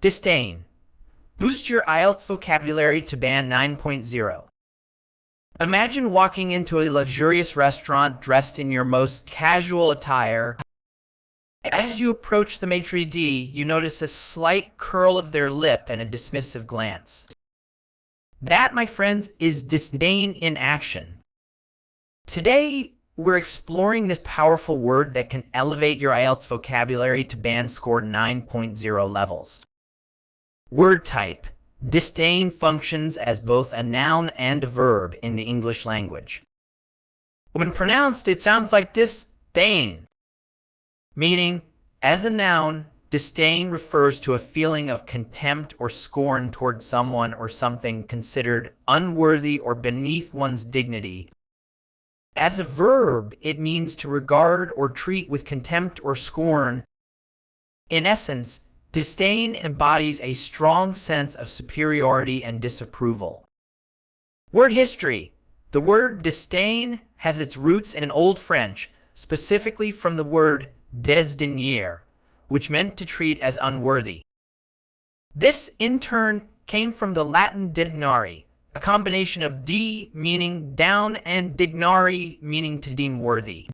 Disdain. Boost your IELTS vocabulary to band 9.0. Imagine walking into a luxurious restaurant dressed in your most casual attire. As you approach the maitre d', you notice a slight curl of their lip and a dismissive glance. That, my friends, is disdain in action. Today, we're exploring this powerful word that can elevate your IELTS vocabulary to band score 9.0 levels. Word type. Disdain functions as both a noun and a verb in the English language. When pronounced, it sounds like disdain. Meaning, as a noun, disdain refers to a feeling of contempt or scorn toward someone or something considered unworthy or beneath one's dignity. As a verb, it means to regard or treat with contempt or scorn. In essence, disdain embodies a strong sense of superiority and disapproval. Word history. The word disdain has its roots in Old French, specifically from the word desdaigner, which meant to treat as unworthy. This, in turn, came from the Latin dignare, a combination of de meaning down and dignare meaning to deem worthy.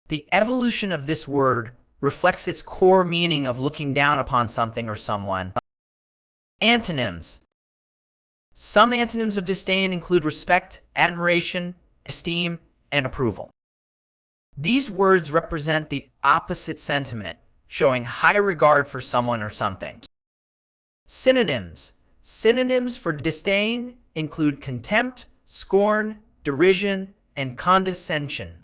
The evolution of this word reflects its core meaning of looking down upon something or someone. Antonyms. Some antonyms of disdain include respect, admiration, esteem, and approval. These words represent the opposite sentiment, showing high regard for someone or something. Synonyms. Synonyms for disdain include contempt, scorn, derision, and condescension.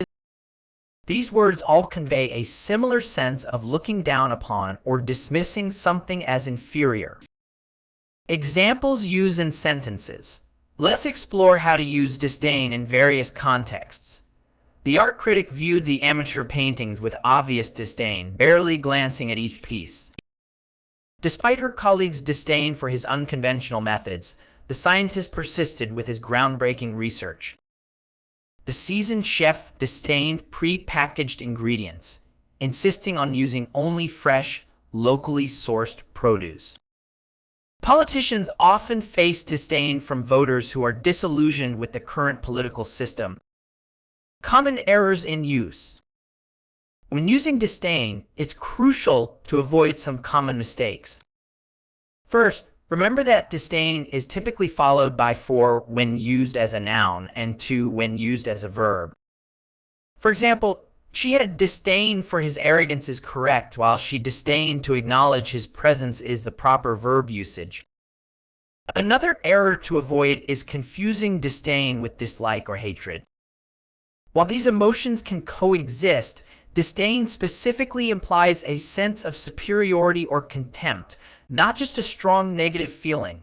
These words all convey a similar sense of looking down upon or dismissing something as inferior. Examples used in sentences. Let's explore how to use disdain in various contexts. The art critic viewed the amateur paintings with obvious disdain, barely glancing at each piece. Despite her colleagues' disdain for his unconventional methods, the scientist persisted with his groundbreaking research. The seasoned chef disdained pre-packaged ingredients, insisting on using only fresh, locally sourced produce. Politicians often face disdain from voters who are disillusioned with the current political system. Common errors in use. When using disdain, it's crucial to avoid some common mistakes. First, remember that disdain is typically followed by for when used as a noun and to when used as a verb. For example, she had disdain for his arrogance is correct, while she disdained to acknowledge his presence is the proper verb usage. Another error to avoid is confusing disdain with dislike or hatred. While these emotions can coexist, disdain specifically implies a sense of superiority or contempt, not just a strong negative feeling.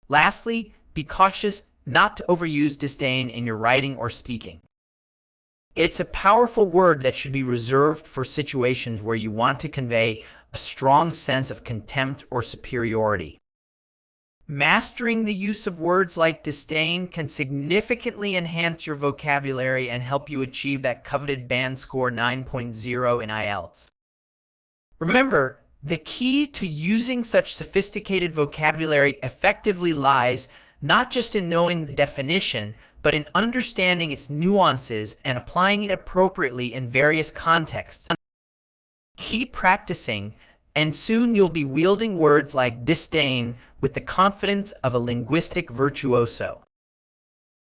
Lastly, be cautious not to overuse disdain in your writing or speaking. It's a powerful word that should be reserved for situations where you want to convey a strong sense of contempt or superiority. Mastering the use of words like disdain can significantly enhance your vocabulary and help you achieve that coveted band score 9.0 in IELTS. Remember, the key to using such sophisticated vocabulary effectively lies not just in knowing the definition, but in understanding its nuances and applying it appropriately in various contexts. Keep practicing, and soon you'll be wielding words like disdain with the confidence of a linguistic virtuoso.